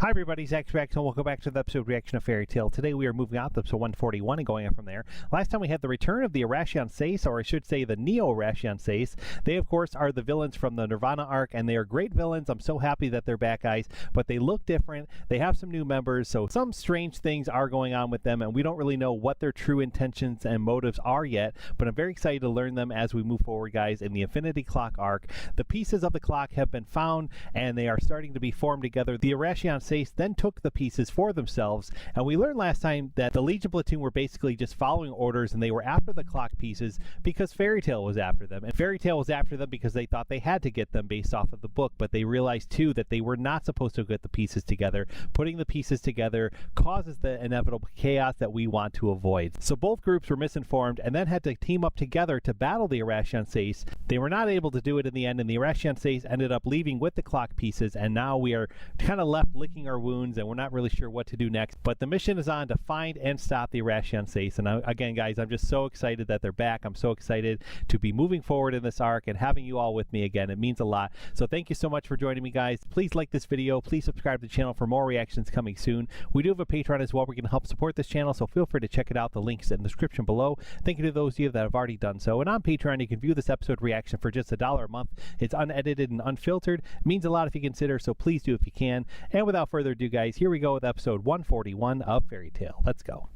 Hi everybody, Zach Rex, and welcome back to the episode reaction of Fairy Tail. Today we are moving on to episode 141 and going on from there. Last time we had the return of the Oracion Seis, or I should say the Neo Oracion Seis. They of course are the villains from the Nirvana arc, and they are great villains. I'm so happy that they're back, guys, but they look different. They have some new members, so some strange things are going on with them, and we don't really know what their true intentions and motives are yet, but I'm very excited to learn them as we move forward, guys, in the Infinity Clock arc. The pieces of the clock have been found, and they are starting to be formed together. The Oracion Seis then took the pieces for themselves, and we learned last time that the Legion Platoon were basically just following orders, and they were after the clock pieces because Fairy Tail was after them, and Fairy Tail was after them because they thought they had to get them based off of the book, but they realized too that they were not supposed to get the pieces together. Putting the pieces together causes the inevitable chaos that we want to avoid. So both groups were misinformed and then had to team up together to battle the Oracion Seis. They were not able to do it in the end, and the Oracion Seis ended up leaving with the clock pieces, and now we are kind of left licking our wounds, and we're not really sure what to do next. But the mission is on to find and stop the Oracion Seis. And again, guys, I'm just so excited that they're back. I'm so excited to be moving forward in this arc and having you all with me again. It means a lot. So thank you so much for joining me, guys. Please like this video. Please subscribe to the channel for more reactions coming soon. We do have a Patreon as well. We're going to help support this channel, so feel free to check it out. The link's in the description below. Thank you to those of you that have already done so. And on Patreon, you can view this episode reaction for just $1 a month. It's unedited and unfiltered. It means a lot if you consider, so please do if you can. And without further ado, guys, here we go with episode 141 of Fairy Tail. Let's go.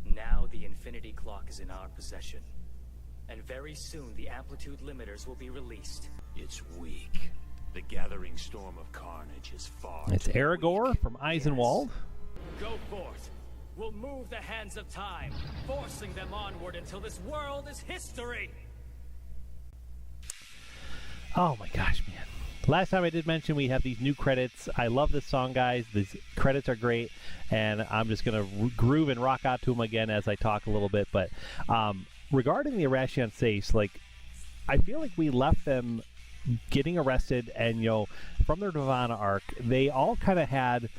Now the Infinity Clock is in our possession, and very soon the amplitude limiters will be released. It's weak. The gathering storm of carnage is far. It's Aragorn from Eisenwald. Yes. Go forth. We'll move the hands of time, forcing them onward until this world is history. Oh my gosh, man. Last time I did mention we have these new credits. I love this song, guys. These credits are great, and I'm just going to groove and rock out to them again as I talk a little bit. But regarding the Oracion Seis, like, I feel like we left them getting arrested, and, you know, from their Nirvana arc, they all kind of had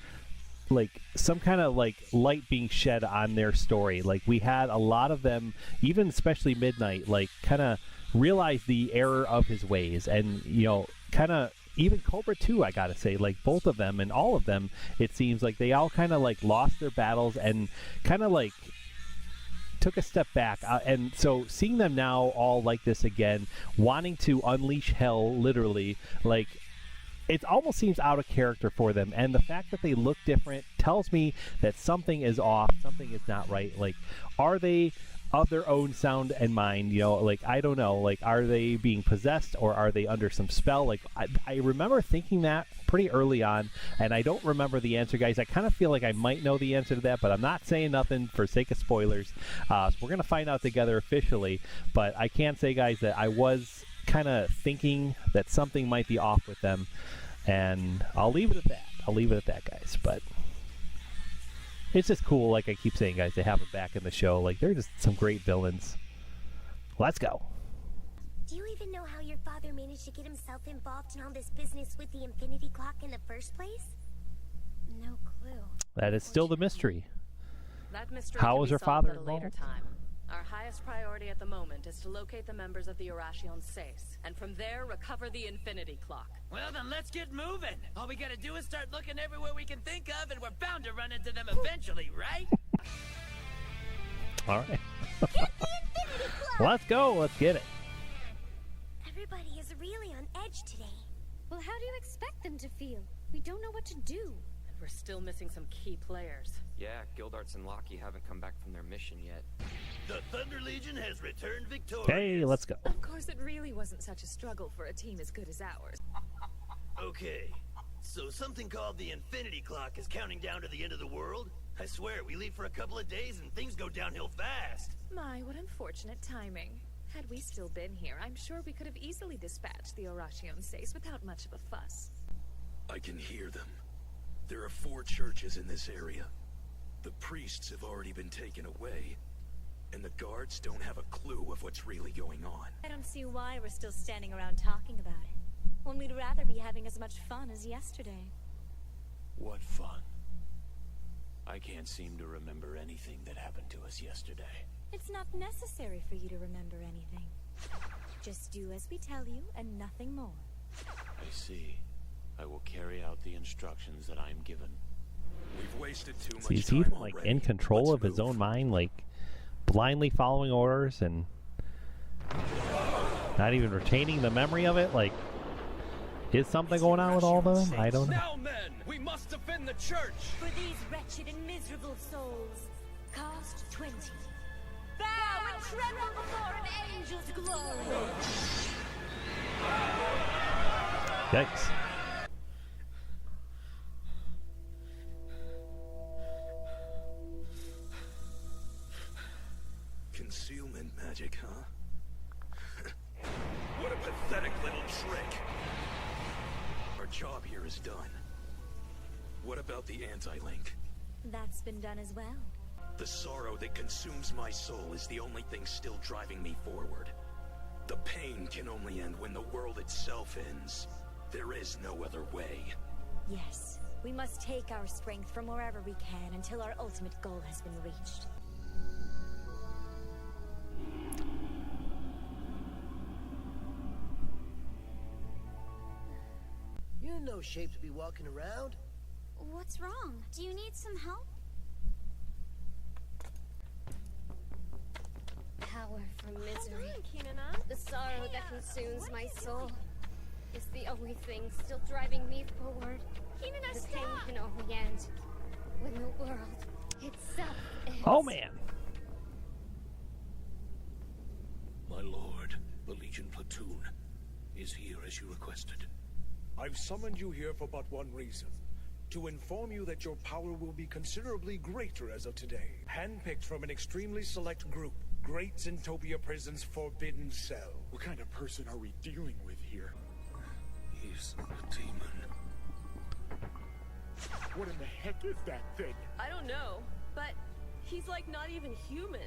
like some kind of like light being shed on their story. Like, we had a lot of them, even especially Midnight, like kind of realize the error of his ways, and, you know, kind of even Cobra 2, I gotta say, like both of them and all of them, it seems like they all kind of like lost their battles and kind of like took a step back, and so seeing them now all like this again, wanting to unleash hell, literally, like, it almost seems out of character for them, and the fact that they look different tells me that something is off, something is not right. Like, are they of their own sound and mind? You know, like, I don't know, like, are they being possessed, or are they under some spell? Like, I remember thinking that pretty early on, and I don't remember the answer, guys. I kind of feel like I might know the answer to that, but I'm not saying nothing for sake of spoilers. So we're gonna find out together officially, but I can say, guys, that I was kind of thinking that something might be off with them, and I'll leave it at that. I'll leave it at that, guys. But it's just cool, like I keep saying, guys, to have it back in the show. Like, they're just some great villains. Let's go. Do you even know how your father managed to get himself involved in all this business with the Infinity Clock in the first place? No clue. That is still the mystery. That mystery How can was be her solved father at a later involved? time. Our highest priority at the moment is to locate the members of the Oracion Seis, and from there recover the Infinity Clock. Well, then let's get moving. All we gotta do is start looking everywhere we can think of, and we're bound to run into them eventually, right? All right. Get the Infinity Clock! Let's go. Let's get it. Everybody is really on edge today. Well, how do you expect them to feel? We don't know what to do. And we're still missing some key players. Yeah, Gildarts and Laki haven't come back from their mission yet. The Thunder Legion has returned victorious. Hey, let's go. Of course, it really wasn't such a struggle for a team as good as ours. Okay, so something called the Infinity Clock is counting down to the end of the world? I swear, we leave for a couple of days and things go downhill fast. My, what unfortunate timing. Had we still been here, I'm sure we could have easily dispatched the Oracion Seis without much of a fuss. I can hear them. There are 4 churches in this area. The priests have already been taken away, and the guards don't have a clue of what's really going on. I don't see why we're still standing around talking about it, when we'd rather be having as much fun as yesterday. What fun. I can't seem to remember anything that happened to us yesterday. It's not necessary for you to remember anything. Just do as we tell you and nothing more. I see. I will carry out the instructions that I am given. We've wasted too much So he's time even like already. in control Let's of his move. own mind, like blindly following orders and not even retaining the memory of it. Like, is something going on with all of them? I don't know. Now, men, we must defend the church. For these wretched and miserable souls, cost 20. Bow and tremble before an angel's glory. Yikes. Concealment magic, huh? What a pathetic little trick. Our job here is done. What about the anti-link? That's been done as well. The sorrow that consumes my soul is the only thing still driving me forward. The pain can only end when the world itself ends. There is no other way. Yes, we must take our strength from wherever we can until our ultimate goal has been reached. You're in no shape to be walking around. What's wrong? Do you need some help? Power from misery. The sorrow that consumes my soul is the only thing still driving me forward. The pain can only end when the world itself ends. Oh man. My lord, the Legion Platoon is here as you requested. I've summoned you here for but one reason. To inform you that your power will be considerably greater as of today. Handpicked from an extremely select group. Great Zentopia Prison's Forbidden Cell. What kind of person are we dealing with here? He's a demon. What in the heck is that thing? I don't know, but he's like not even human.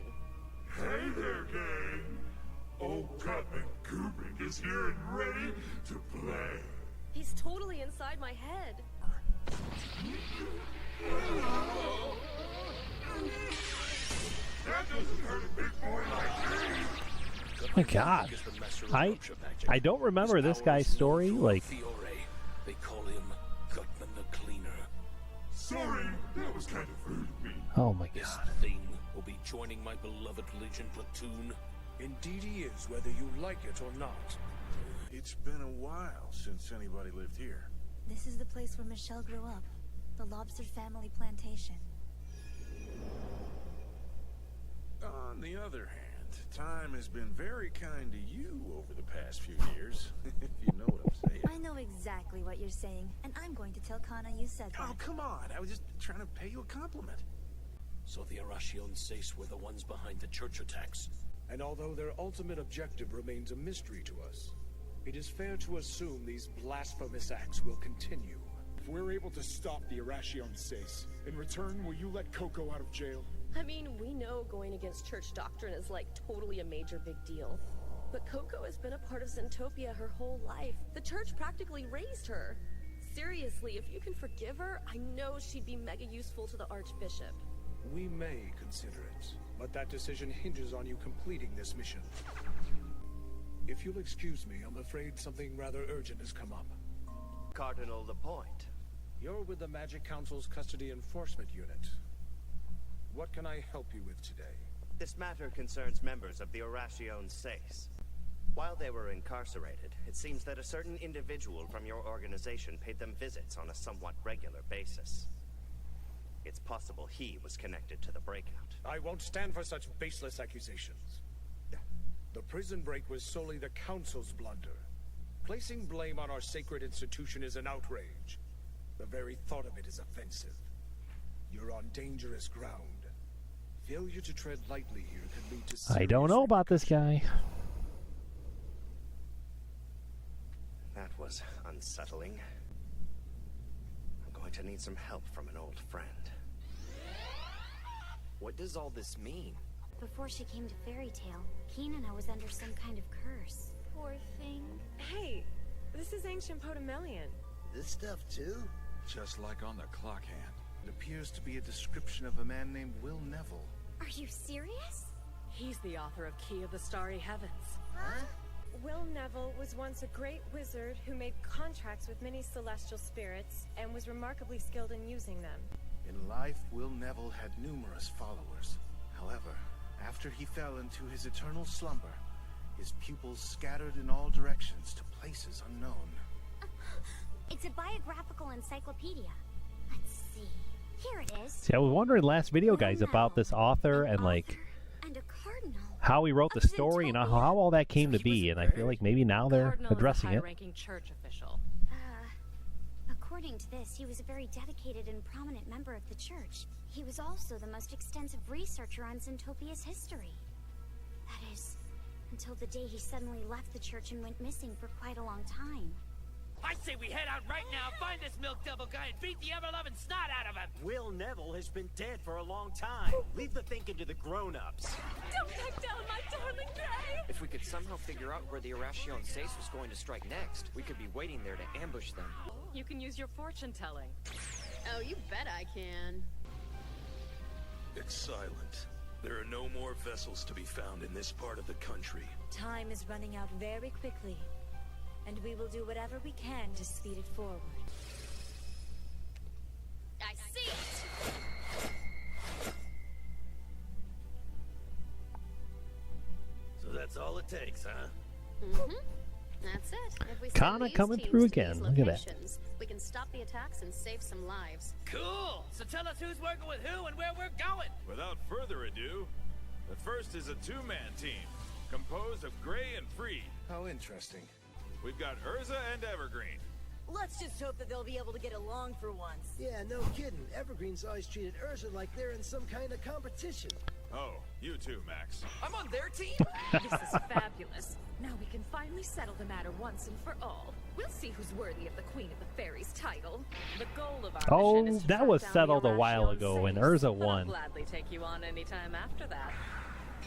Hey there, gang! Old Cutman Kubik is here and ready to play. He's totally inside my head. That doesn't hurt a big boy like me. Oh my god. I don't remember this guy's story. Like, They call him Gutman the Cleaner. Sorry, that was kind of rude of me. oh my This god. thing will be joining my beloved Legion Platoon. Indeed he is, whether you like it or not. It's been a while since anybody lived here. This is the place where Michelle grew up. The Lobster family plantation. On the other hand, time has been very kind to you over the past few years, if you know what I'm saying. I know exactly what you're saying, and I'm going to tell Cana you said that. Oh, come on. I was just trying to pay you a compliment. So the Oracion Seis were the ones behind the church attacks. And although their ultimate objective remains a mystery to us, it is fair to assume these blasphemous acts will continue. If we're able to stop the Oracion Seis, in return, will you let Coco out of jail? I mean, we know going against church doctrine is like totally a major big deal. But Coco has been a part of Zentopia her whole life. The church practically raised her. Seriously, if you can forgive her, I know she'd be mega useful to the Archbishop. We may consider it, but that decision hinges on you completing this mission. If you'll excuse me, I'm afraid something rather urgent has come up. Cardinal the point. You're with the Magic Council's Custody Enforcement Unit. What can I help you with today? This matter concerns members of the Oracion Seis. While they were incarcerated, it seems that a certain individual from your organization paid them visits on a somewhat regular basis. It's possible he was connected to the breakout. I won't stand for such baseless accusations. The prison break was solely the Council's blunder. Placing blame on our sacred institution is an outrage. The very thought of it is offensive. You're on dangerous ground. Failure to tread lightly here could lead to I don't know about this guy. That was unsettling. I'm going to need some help from an old friend. What does all this mean? Before she came to Fairy Tale, Cana was under some kind of curse. Poor thing. Hey, this is ancient Potamelian. This stuff too? Just like on the clock hand. It appears to be a description of a man named Will Neville. Are you serious? He's the author of Key of the Starry Heavens. Huh? Will Neville was once a great wizard who made contracts with many celestial spirits and was remarkably skilled in using them. In life, Will Neville had numerous followers. However, after he fell into his eternal slumber, his pupils scattered in all directions to places unknown. It's a biographical encyclopedia. Let's see. Here it is. See, I was wondering last video, guys, about this author and like And a cardinal. how he wrote the story and how all that came to be, and I feel like maybe now they're addressing it. High-ranking church official. According to this, he was a very dedicated and prominent member of the church. He was also the most extensive researcher on Zentopia's history. That is, until the day he suddenly left the church and went missing for quite a long time. I say we head out right now, find this milk devil guy, and beat the ever-loving snot out of him! Will Neville has been dead for a long time. Leave the thinking to the grown-ups. Don't back down, my darling Gray! If we could somehow figure out where the Oracion Seis was going to strike next, we could be waiting there to ambush them. You can use your fortune telling. Oh, you bet I can. It's silent. There are no more vessels to be found in this part of the country. Time is running out very quickly, and we will do whatever we can to speed it forward. I see it! So that's all it takes, huh? Mm-hmm. That's it. If we send Cana these coming teams through to again. these Look at that. locations, we can stop the attacks and save some lives. Cool! So tell us who's working with who and where we're going! Without further ado, the first is a two-man team, composed of Gray and Freed. How interesting. We've got Urza and Evergreen. Let's just hope that they'll be able to get along for once. Yeah, no kidding. Evergreen's always treated Urza like they're in some kind of competition. Oh, you too, Max. I'm on their team? This is fabulous. Now we can finally settle the matter once and for all. We'll see who's worthy of the Queen of the Fairies title. The goal of our mission is to that track was down settled the a while Oracion ago, and Seis. Urza I'll won. Gladly take you on any time after that.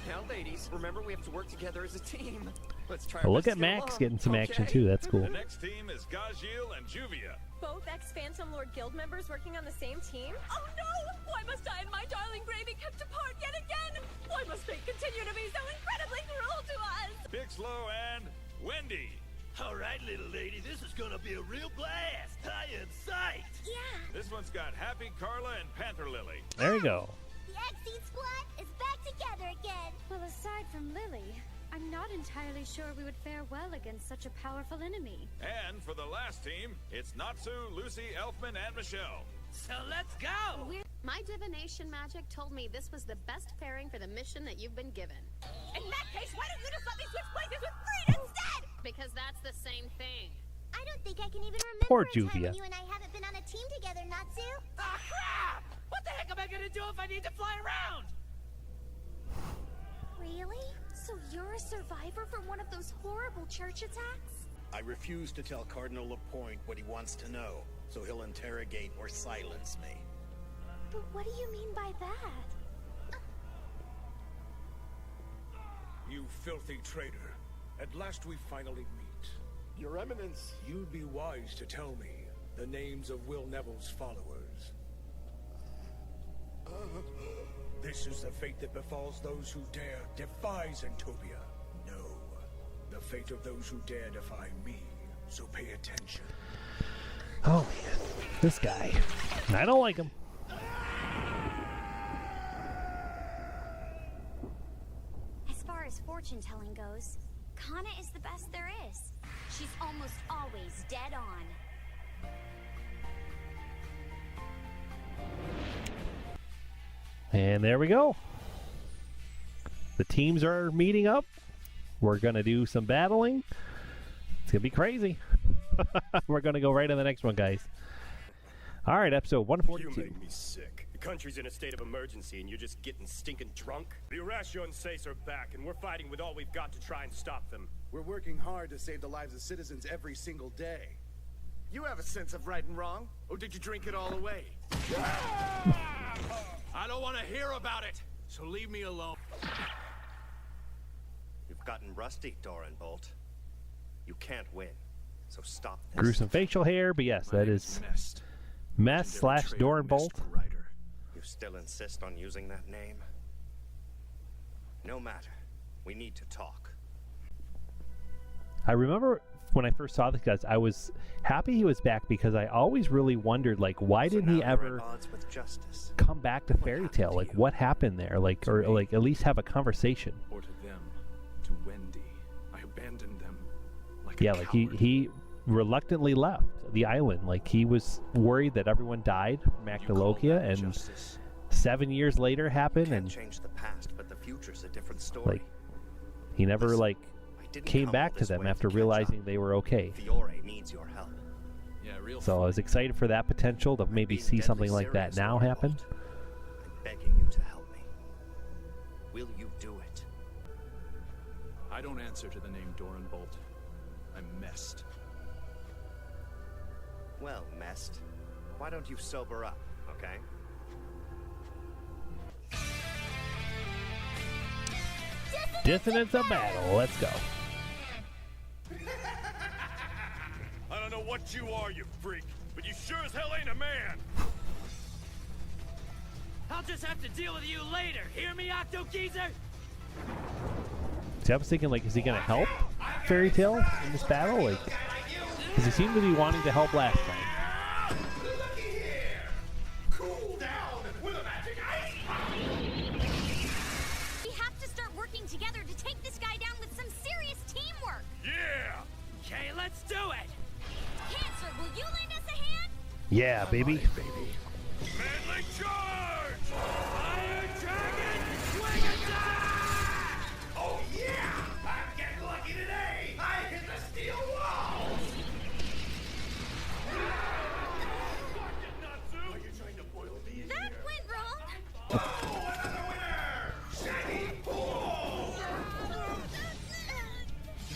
Now, ladies, remember we have to work together as a team. Let's try Well, our look best at to get Max along, getting some action okay? too. That's cool. The next team is Gajil and Juvia. Both ex-Phantom Lord Guild members working on the same team? Oh no! Why must I and my darling Gray be kept apart yet again? Why must fate continue to be so incredibly cruel to us? Bixlow and Wendy. All right, little lady, this is gonna be a real blast. High in sight. Yeah. This one's got Happy Carla and Panther Lily. There you go. The Exceed Squad is back together again. Well, aside from Lily, I'm not entirely sure we would fare well against such a powerful enemy. And for the last team, it's Natsu, Lucy, Elfman, and Michelle. So let's go! My divination magic told me this was the best pairing for the mission that you've been given. In that case, why don't you just let me switch places with Freed instead? Because that's the same thing. I don't think I can even remember Poor a time Juvia. when you and I haven't been on a team together, Natsu. Ah, crap! What the heck am I gonna do if I need to fly around? Really? So you're a survivor from one of those horrible church attacks? I refuse to tell Cardinal Lapointe what he wants to know, so he'll interrogate or silence me. But what do you mean by that? You filthy traitor. At last we finally meet. Your Eminence, you'd be wise to tell me the names of Will Neville's followers. This is the fate that befalls those who dare defy Zentopia. No, the fate of those who dare defy me. So pay attention. Oh man, this guy. I don't like him. As far as fortune telling goes, Cana is the best there is. She's almost always dead on. And there we go. The teams are meeting up. We're going to do some battling. It's going to be crazy. We're going to go right on the next one, guys. All right, episode 142. You make me sick. The country's in a state of emergency and you're just getting stinking drunk. The Oracion Seis are back and we're fighting with all we've got to try and stop them. We're working hard to save the lives of citizens every single day. You have a sense of right and wrong, or did you drink it all away? I don't want to hear about it, so leave me alone. You've gotten rusty, Doran Bolt. You can't win, so stop this. Gruesome facial hair, but yes, that is Mess / Doran Bolt. You still insist on using that name? No matter. We need to talk. I remember when I first saw this guy, I was happy he was back because I always really wondered, like, why didn't he ever come back to Fairy Tail? Like, what happened there? Like, or like at least have a conversation. Or to them, to Wendy. I abandoned them like Yeah, a like coward. he reluctantly left the island. Like, he was worried that everyone died from Actilokia, and 7 years later happened, and Change the past, but the future's a different story. like he never like came come back all to this them way after to catch realizing they were okay. Fiore needs your help. Yeah, real. So I was excited for that potential to maybe see something like that now happen. I'm begging you to help me. Will you do it? I don't answer to the name Doran Bolt. I'm messed. Well, Mest, why don't you sober up, okay? Dissonance of battle. Let's go. I don't know what you are, you freak, but you sure as hell ain't a man! I'll just have to deal with you later. Hear me, Octo Geezer? See, I was thinking, like, is he gonna help Fairy Tail in this battle? Like, because he seemed to be wanting to help last time. Cool down with a magic ice. We have to start working together to take this guy down with some serious teamwork. Yeah! Okay, let's do it! Cancer, will you lend us a hand? Yeah, baby. Manly charge! Fire dragon, swing attack! Oh yeah! I'm getting lucky today! I hit the steel walls! Are you trying to boil me in That here? went wrong. Oh, another winner! Shiny pool!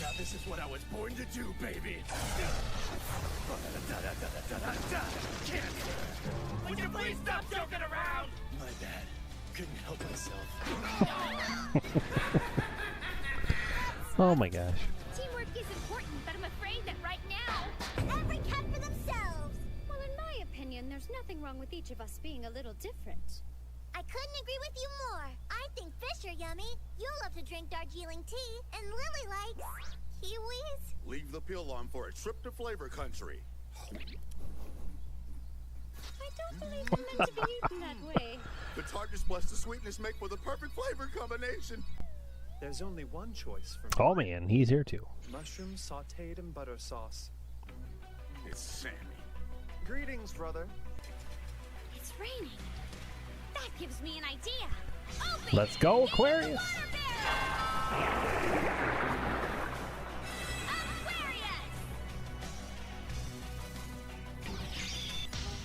Now this is what I was born to do, baby! Would you please stop joking around? My bad. Couldn't help myself. Oh my gosh. Teamwork is important, but I'm afraid that right now, every cat for themselves. Well, in my opinion, there's nothing wrong with each of us being a little different. I couldn't agree with you more. I think fish are yummy. You love to drink Darjeeling tea, and Lily likes kiwis. Leave the pill on for a trip to Flavor Country. I don't believe they're meant to be eaten that way. The tartness plus the sweetness make for the perfect flavor combination. There's only one choice for me. Oh man, he's here too. Mushrooms sautéed in butter sauce. It's Sammy. Greetings, brother. It's raining. That gives me an idea. Open! Let's go, Aquarius.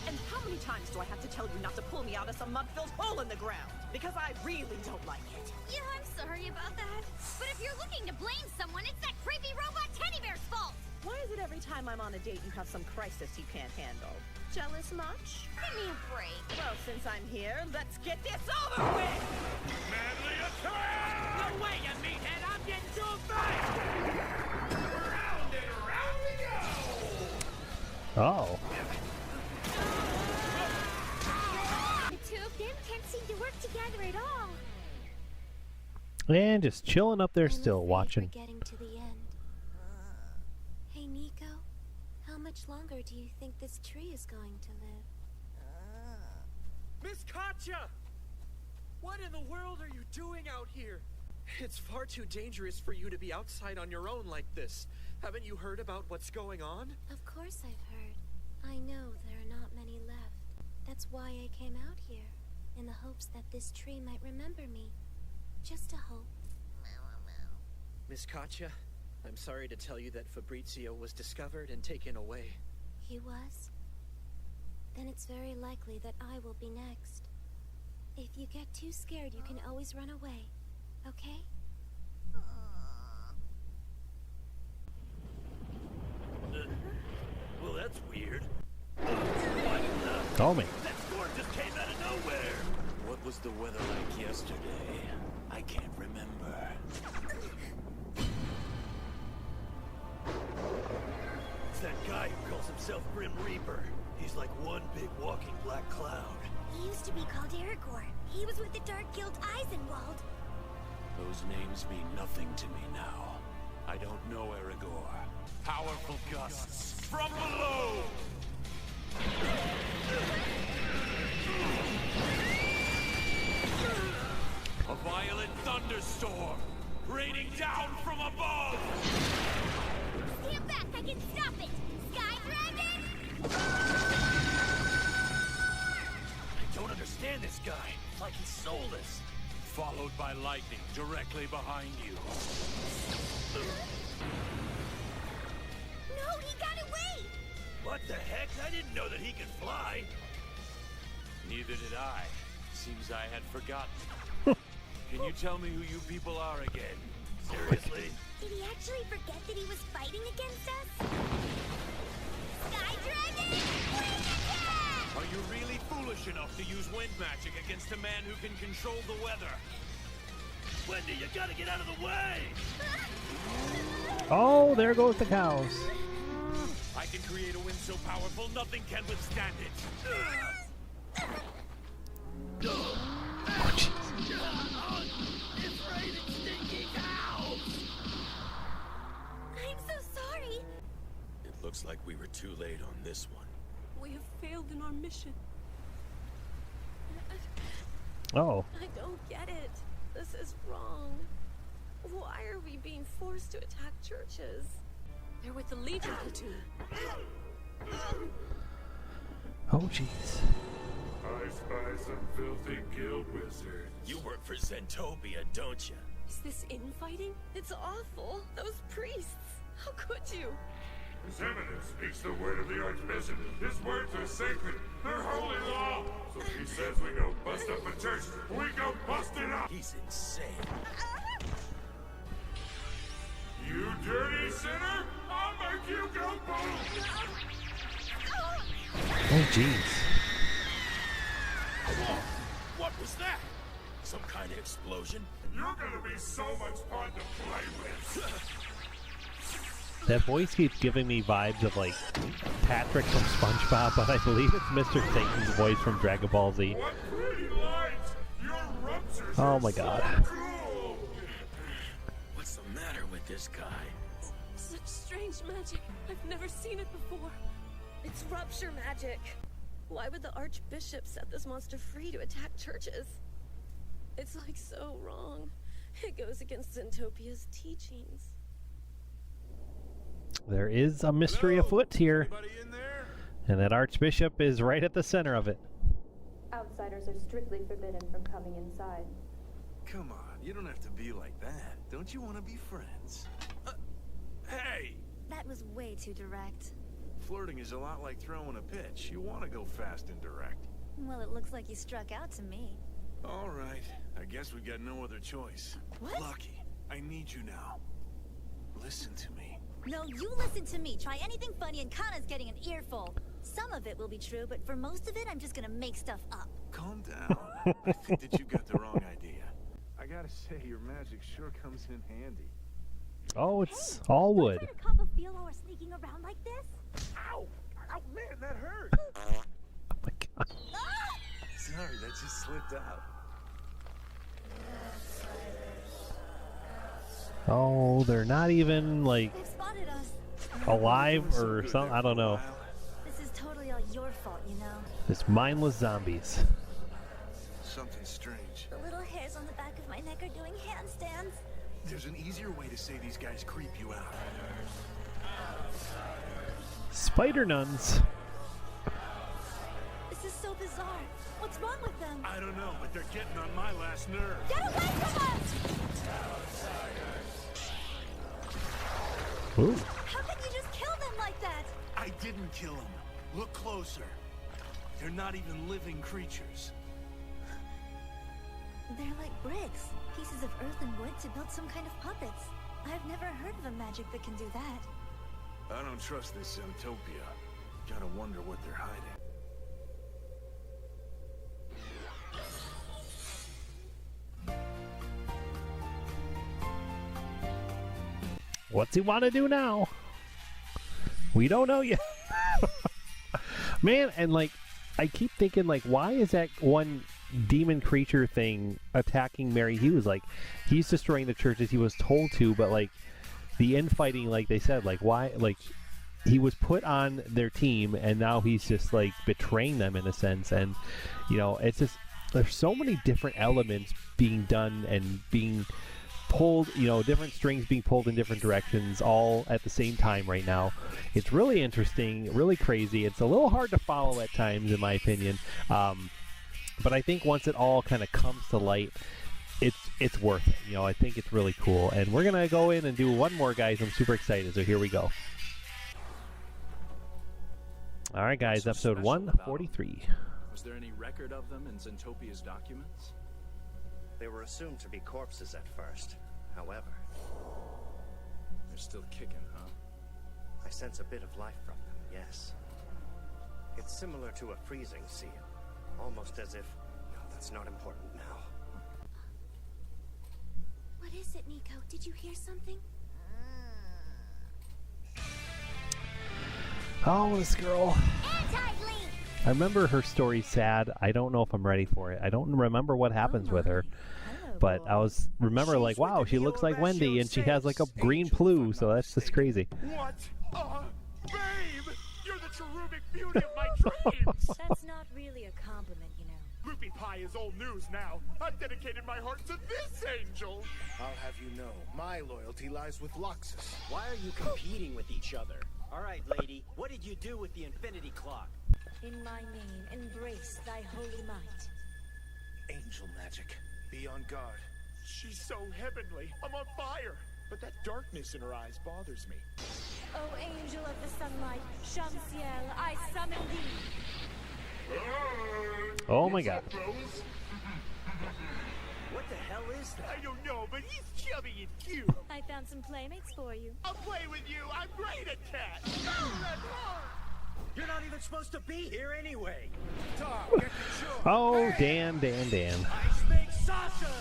And how many times do I have to tell you not to pull me out of some mud-filled hole in the ground? Because I really don't like it. Yeah, I'm sorry about that. But if you're looking to blame someone, it's that creepy robot teddy bear's fault. Why is it every time I'm on a date you have some crisis you can't handle? Jealous much? Give me a break. Well, since I'm here, let's get this over with! Manly attack! No way, you meathead! I'm getting to a fight! Round and round we go! Oh. The two of them can't seem to work together at all. And just chilling up there still, watching. We're getting to the end. Hey, Nico. How much longer do you think this tree is going to live? Miss Katya! What in the world are you doing out here? It's far too dangerous for you to be outside on your own like this. Haven't you heard about what's going on? Of course I've heard. I know there are not many left. That's why I came out here, in the hopes that this tree might remember me. Just a hope. Miss Katya, I'm sorry to tell you that Fabrizio was discovered and taken away. He was? Then it's very likely that I will be next. If you get too scared, you can always run away. Okay? Well, that's weird. Call me. That storm just came out of nowhere. What was the weather like yesterday? I can't remember. It's that guy who calls himself Grim Reaper. He's like one big walking black cloud. He used to be called Aragorn. He was with the Dark Guild Eisenwald. Those names mean nothing to me now. I I don't know, Aragorn. Powerful gusts from below! A violent thunderstorm raining down from above! Stand back! I can stop it! Sky Dragon! I don't understand this guy. It's like he's soulless. Followed by lightning directly behind you. No, he got away! What the heck? I didn't know that he could fly. Neither did I. Seems I had forgotten. Can you tell me who you people are again? Seriously? Did he actually forget that he was fighting against us? Sky Dragon! Wind attack! Are you really foolish enough to use wind magic against a man who can control the weather? Wendy, you gotta get out of the way! Oh, there goes the cows. I can create a wind so powerful nothing can withstand it. It's raining stinky cows! I'm so sorry. It looks like we were too late on this one. We have failed in our mission. Oh. I don't get it. This is wrong. Why are we being forced to attack churches? They're with the Legion Platoon. Oh, jeez. I spy some filthy guild wizards. You work for Zentopia, don't you? Is this infighting? It's awful. Those priests. How could you? His Eminence speaks the word of the Archbishop. His words are sacred. They're holy law. So if he says we go bust up a church, we go bust it up. He's insane. You dirty sinner! I'll make you go boom! Oh, jeez. Whoa! What was that? Some kind of explosion? You're gonna be so much fun to play with! That voice keeps giving me vibes of, like, Patrick from SpongeBob, but I believe it's Mr. Satan's voice from Dragon Ball Z. What pretty lights! Your ruptures Oh my god. cool! What's the matter with this guy? Such strange magic. I've never seen it before. It's rupture magic. Why would the Archbishop set this monster free to attack churches? It's like so wrong. It goes against Zentopia's teachings. There is a mystery afoot here. Anybody in there? And that Archbishop is right at the center of it. Outsiders are strictly forbidden from coming inside. Come on, you don't have to be like that. Don't you want to be friends? Hey! That was way too direct. Flirting is a lot like throwing a pitch. You want to go fast and direct. Well, it looks like you struck out to me. All right, I guess we got no other choice. What? Lucky, I need you now. Listen to me. No, you listen to me. Try anything funny and Cana's getting an earful. Some of it will be true, but for most of it, I'm just gonna make stuff up. Calm down. I think that you got the wrong idea. I gotta say, your magic sure comes in handy. Oh, it's all wood. Try to cop a feel while we're sneaking around like this? Ow! Ow, man, that hurt! Oh my god. Sorry, that just slipped out. Oh, they're not even, like, They've spotted us. alive or something. I don't know. This is totally all your fault, you know. It's mindless zombies. Something strange. The little hairs on the back of my neck are doing handstands. There's an easier way to say these guys creep you out. Spider nuns. This is so bizarre. What's wrong with them? I don't know, but they're getting on my last nerve. Get away from us! Ooh. How can you just kill them like that? I didn't kill them. Look closer. They're not even living creatures. They're like bricks. Pieces of earth and wood to build some kind of puppets. I've never heard of a magic that can do that. I don't trust this Zentopia. Gotta wonder what they're hiding. What's he want to do now? We don't know yet. Man, and like, I keep thinking, like, why is that one demon creature thing attacking Mary Hughes? Like, he's destroying the church as he was told to, but like, the infighting, like they said, like why, like he was put on their team and now he's just like betraying them in a sense. And you know, it's just, there's so many different elements being done and being pulled, you know, different strings being pulled in different directions all at the same time right now. It's really interesting, really crazy. It's a little hard to follow at times, in my opinion, but I think once it all kind of comes to light, it's worth it. You know, I think it's really cool. And we're gonna go in and do one more, guys. I'm super excited, so here we go. All right, guys, So episode special 143. Was there any record of them in Zentopia's documents? They were assumed to be corpses at first. However, They're still kicking, huh? I sense a bit of life from them, yes. It's similar to a freezing seal. Almost as if... No, that's not important now. What is it, Nico? Did you hear something? Oh, this girl. Anti-Link! I remember her story's sad. I don't know if I'm ready for it. I don't remember what happens with her. But I was remember like, wow, she looks like Wendy and she has like a green plume, so that's just crazy. What? Babe! You're the cherubic beauty of my dreams! That's not really a compliment, you know. Ruby Pie is old news now. I've dedicated my heart to this angel! I'll have you know, my loyalty lies with Loxus. Why are you competing with each other? All right, lady, what did you do with the Infinity Clock? In my name, embrace thy holy might. Angel magic. Be on guard. She's so heavenly. I'm on fire. But that darkness in her eyes bothers me. O angel of the sunlight, Shamsiel, I summon thee. Oh my god. What the hell is that? I don't know, but he's chubby and cute. I found some playmates for you. I'll play with you. I'm great at cat. You're not even supposed to be here anyway. Tom, get the show. Oh, Dan. I speak Sasha.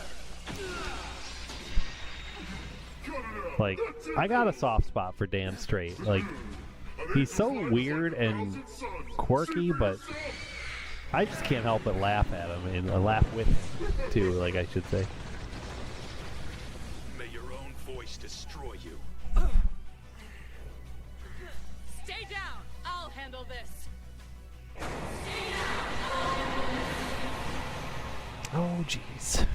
Like, I got a soft spot for Dan Straight. Like, he's so weird and quirky, but I just can't help but laugh at him and laugh with him, too, like I should say. May your own voice destroy you. Stay down! I'll handle this! Oh, jeez.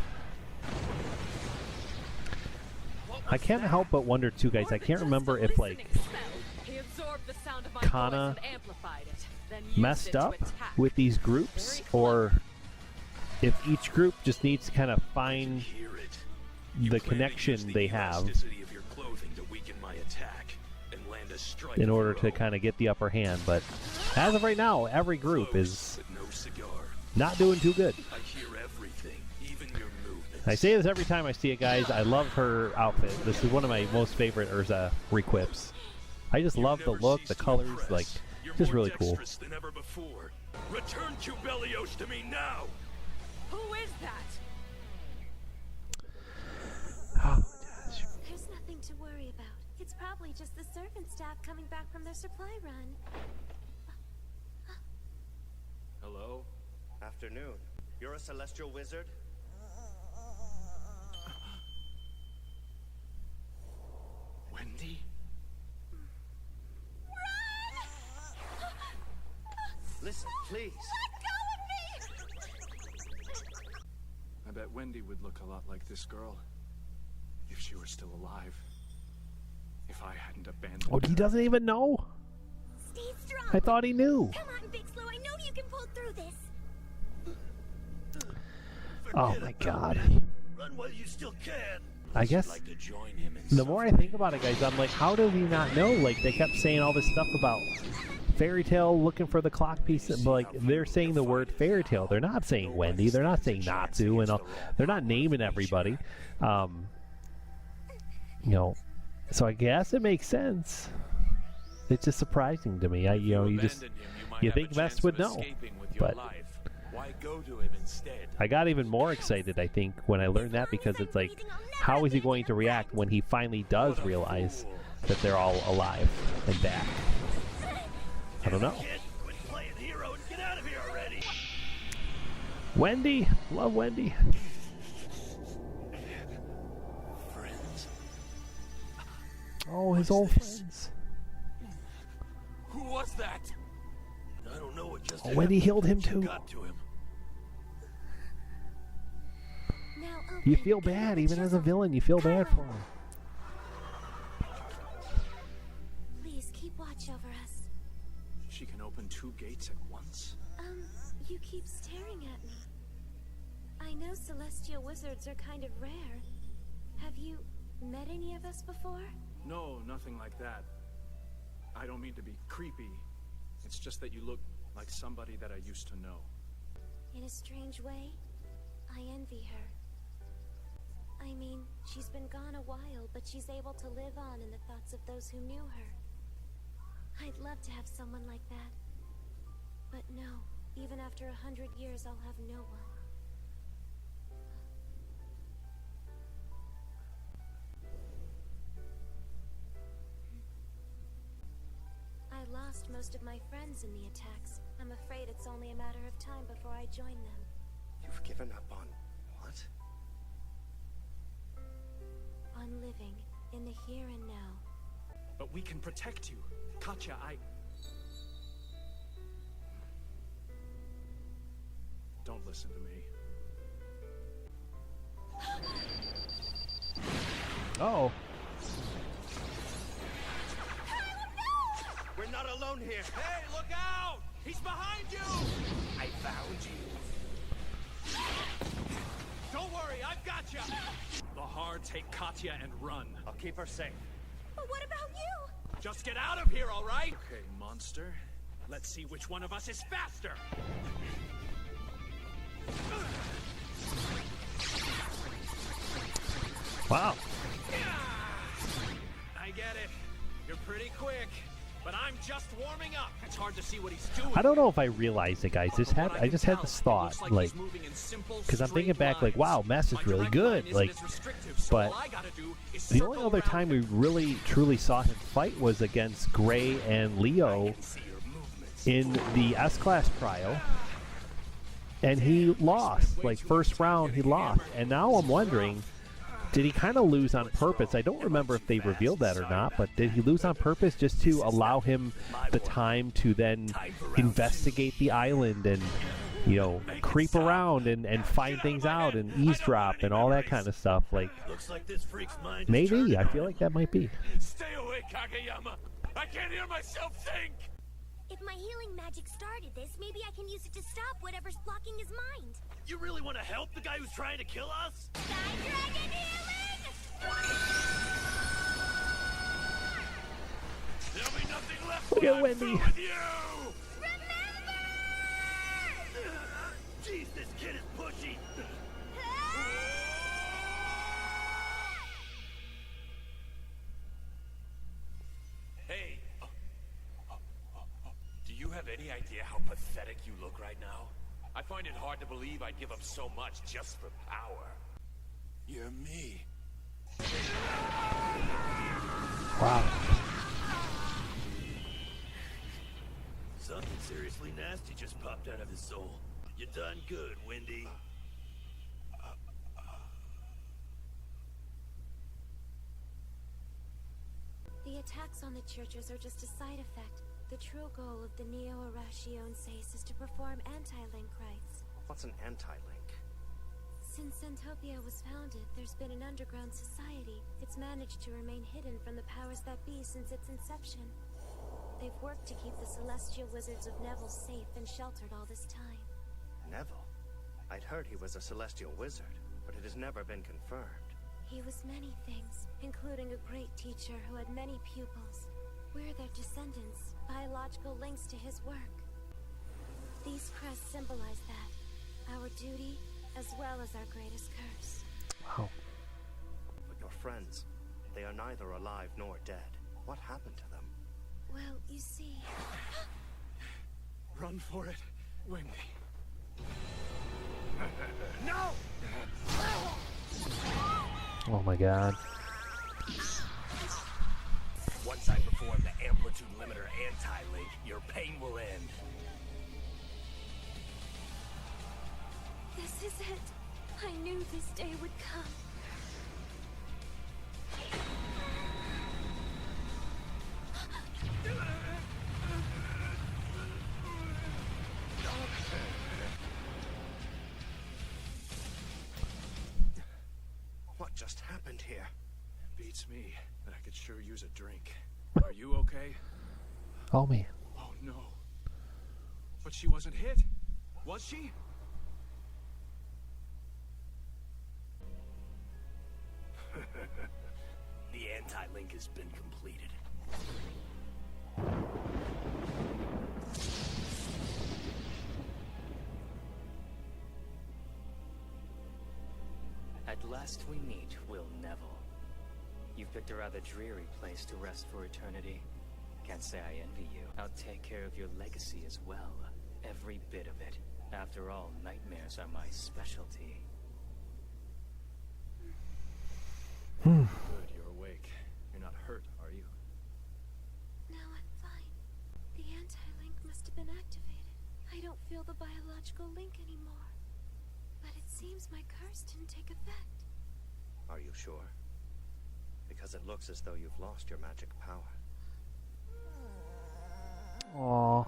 I can't help but wonder, too, guys. I can't remember if, like, He absorbed the sound of my Cana voice and amplified it, then used messed it to up attack. with these groups, or if each group just needs to kind of find the connection they have in order to kind of get the upper hand. But as of right now, every group is not doing too good. I say this every time I see it, guys. I love her outfit. This is one of my most favorite Urza requips. I just love the look, the colors, like, just really cool. Than ever before. Return Cubelios to me now. Who is that? Oh, gosh. There's nothing to worry about. It's probably just the servant staff coming back from their supply run. Hello? Afternoon. You're a celestial wizard? Wendy? Listen, please. I bet Wendy would look a lot like this girl if she were still alive. If I hadn't abandoned Oh, he doesn't even know? Stay strong. I thought he knew. Come on, Big Slow. I know you can pull through this. Oh my god. Run while you still can. I guess the more I think about it, guys, I'm like, how does he not know? Like, they kept saying all this stuff about fairy tale looking for the clock piece, but like, they're saying the word fairy tale. They're not saying Wendy. They're not saying Natsu, and all. They're not naming everybody. You know, so I guess it makes sense. It's just surprising to me. You think Vest would know, but Why go to him instead? I got even more excited, I think, when I learned that, because it's like, how is he going to react when he finally does realize that they're all alive and back? I don't know. Quit playing hero and get out of here already. Wendy! Love Wendy. Friends. his old friends. Who was that? I don't know what just When he healed him too. got to him. You feel bad, even as a villain, you feel bad for him. Please keep watch over us. She can open 2 gates at once? You keep staring at me. I know celestial wizards are kind of rare. Have you met any of us before? No, nothing like that. I don't mean to be creepy. It's just that you look like somebody that I used to know. In a strange way, I envy her. I mean, she's been gone a while, but she's able to live on in the thoughts of those who knew her. I'd love to have someone like that. But no, even after 100 years, I'll have no one. I lost most of my friends in the attacks. I'm afraid it's only a matter of time before I join them. You've given up on what? On living in the here and now. But we can protect you. Katya, Don't listen to me. Oh. We're not alone here. Hey, look out! He's behind you! I found you. Don't worry, I've got you! The Hard take Katya and run. I'll keep her safe. But what about you? Just get out of here, all right? Okay, monster. Let's see which one of us is faster. Wow. I get it. You're pretty quick. But I'm just warming up. It's hard to see what he's doing. I don't know if I realized it, guys. I just had this thought, like, because I'm thinking back, like, wow, Mess is really good, like, but the only other time we really truly saw him fight was against Gray and Leo in the S-Class trial, and he lost, like, first round he lost, and now I'm wondering, did he kind of lose on purpose? I don't remember if they revealed that or not, but did he lose on purpose just to allow him the time to then investigate the island and, you know, creep around and find things out and eavesdrop and all that kind of stuff? Like, maybe. I feel like that might be. Stay away, Kageyama! I can't hear myself think! If my healing magic started this, maybe I can use it to stop whatever's blocking his mind. You really want to help the guy who's trying to kill us? Sky Dragon healing! There'll be nothing left Look at Wendy. with you! Jeez, this kid is pushy. Hey. Do you have any idea how pathetic you look right now? I find it hard to believe I'd give up so much just for power. You're me. Wow. Something seriously nasty just popped out of his soul. You done good, Wendy. The attacks on the churches are just a side effect. The true goal of the Neo Oracion Seis is to perform anti-link rites. What's an anti-link? Since Zentopia was founded, there's been an underground society. It's managed to remain hidden from the powers that be since its inception. They've worked to keep the celestial wizards of Neville safe and sheltered all this time. Neville? I'd heard he was a celestial wizard, but it has never been confirmed. He was many things, including a great teacher who had many pupils. We're their descendants, biological links to his work. These crests symbolize that, our duty as well as our greatest curse. Wow. But your friends, they are neither alive nor dead. What happened to them? Well, you see... Run for it, Wendy. No! Oh my god. Once I perform the amplitude limiter anti-link, your pain will end. This is it. I knew this day would come. just happened here? Beats me, but I could sure use a drink. Are you okay? Oh, man. Oh, no. But she wasn't hit, was she? The anti-link has been completed. At last we meet, Will Neville. You've picked a rather dreary place to rest for eternity. Can't say I envy you. I'll take care of your legacy as well. Every bit of it. After all, nightmares are my specialty. Good, you're awake. You're not hurt, are you? No, I'm fine. The anti-link must have been activated. I don't feel the biological link anymore. But it seems my curse didn't take effect. Are you sure? Because it looks as though you've lost your magic power. Aww.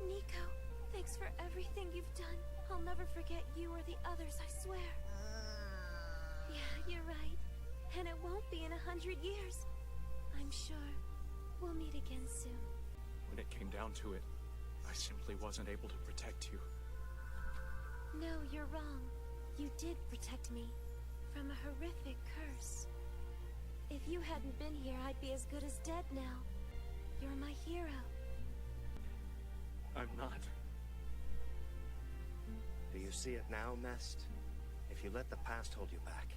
Nico, thanks for everything you've done. I'll never forget you or the others, I swear. Yeah, you're right. And it won't be in 100 years. I'm sure we'll meet again soon. When it came down to it, I simply wasn't able to protect you. No, you're wrong. You did protect me from a horrific curse. If you hadn't been here, I'd be as good as dead now. You're my hero. I'm not. Do you see it now, Mest? If you let the past hold you back,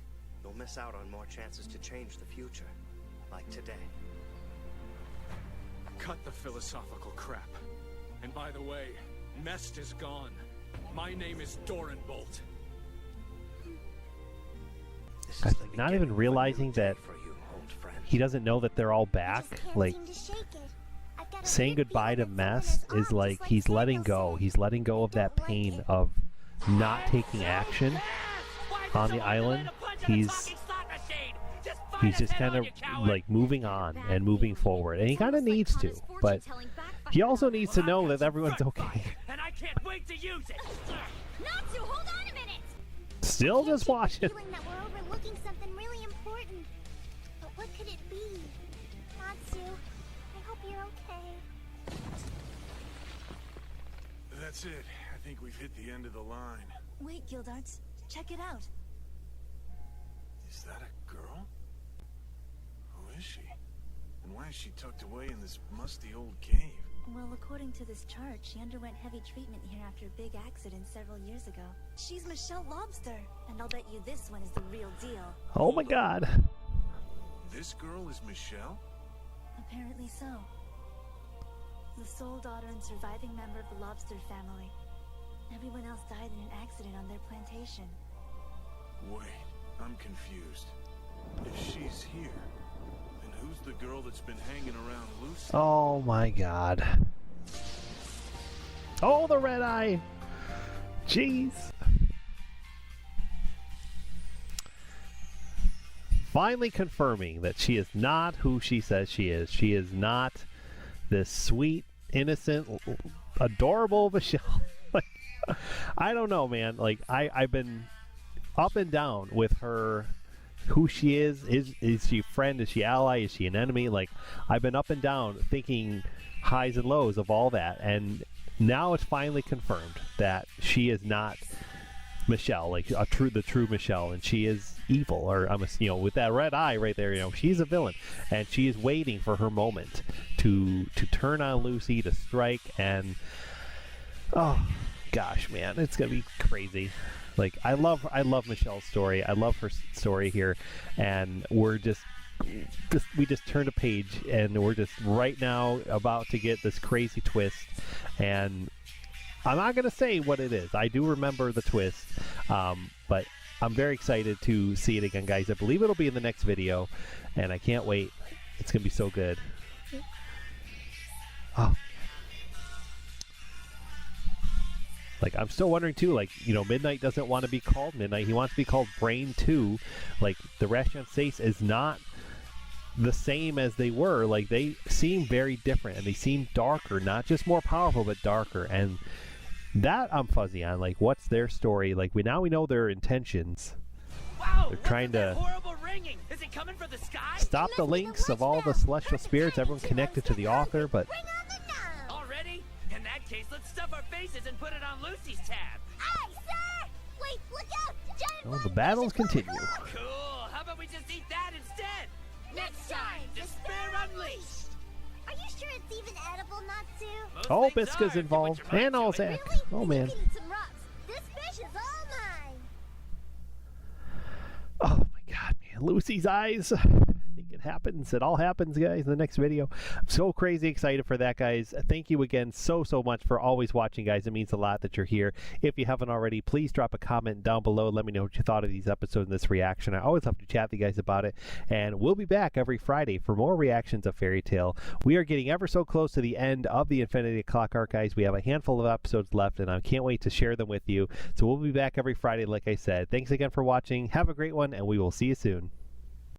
you'll miss out on more chances to change the future. Like today. Cut the philosophical crap. And by the way, Mest is gone. My name is Doranbolt. Not even realizing that he doesn't know that they're all back. Like, saying goodbye to Mest is like he's letting go. He's letting go of that pain of not taking action on the island. He's just kind of like moving on and moving forward, and he kind of needs to, but he also needs to know that everyone's okay. And I can't wait to use it. Natsu, hold on a minute. Still just watching. Feeling that we're overlooking something really important. But what could it be? Natsu, I hope you're okay. That's it. I think we've hit the end of the line. Wait, Gildarts. Check it out. Is that a girl? Who is she? And why is she tucked away in this musty old cave? Well, according to this chart, she underwent heavy treatment here after a big accident several years ago. She's Michelle Lobster, and I'll bet you this one is the real deal. Oh my god. This girl is Michelle? Apparently so. The sole daughter and surviving member of the Lobster family. Everyone else died in an accident on their plantation. Wait, I'm confused. If she's here, then who's the girl that's been hanging around Lucy? Oh my god. Oh, the red eye. Jeez. Finally confirming that she is not who she says she is. She is not this sweet, innocent, adorable Michelle. Like, I don't know, man. Like, I've been up and down with her. Who she is she a friend? Is she ally? Is she an enemy? Like, I've been up and down thinking highs and lows of all that, and now it's finally confirmed that she is not Michelle, like the true Michelle, and she is evil, or with that red eye right there, she's a villain, and she is waiting for her moment to turn on Lucy, to strike, and oh gosh, man, it's gonna be crazy. Like, I love Michelle's story. I love her story here, and we just turned a page, and we're just right now about to get this crazy twist, and I'm not going to say what it is. I do remember the twist, but I'm very excited to see it again, guys. I believe it'll be in the next video, and I can't wait. It's going to be so good. Oh. Like, I'm still wondering, too, like, Midnight doesn't want to be called Midnight. He wants to be called Brain 2. Like, the Oracion Seis is not the same as they were. Like, they seem very different, and they seem darker. Not just more powerful, but darker. And that I'm fuzzy on. Like, what's their story? Like, we know their intentions. They're trying to horrible ringing. Is it coming for the sky? stop the links of all the celestial spirits, everyone connected to the author, but Already? In that case, let's stuff our faces and put it on Lucy's tab. Aye, sir! Wait, look out! Giant the battles continue. Cool. How about we just eat that instead? Next time, Despair Unleashed. Are you sure it's even edible, Natsu? Oh, Biska's involved. And Alzak. Oh, man. You can eat some rocks. This fish is all mine. Oh, my God, man. Lucy's eyes. I think it happens. It all happens, guys, in the next video. I'm so crazy excited for that, guys. Thank you again so much for always watching, guys. It means a lot that you're here. If you haven't already, please drop a comment down below. Let me know what you thought of these episodes and this reaction. I always love to chat with you guys about it. And we'll be back every Friday for more reactions of Fairy Tail. We are getting ever so close to the end of the Infinity Clock arc, guys. We have a handful of episodes left, and I can't wait to share them with you. So we'll be back every Friday, like I said. Thanks again for watching. Have a great one, and we will see you soon.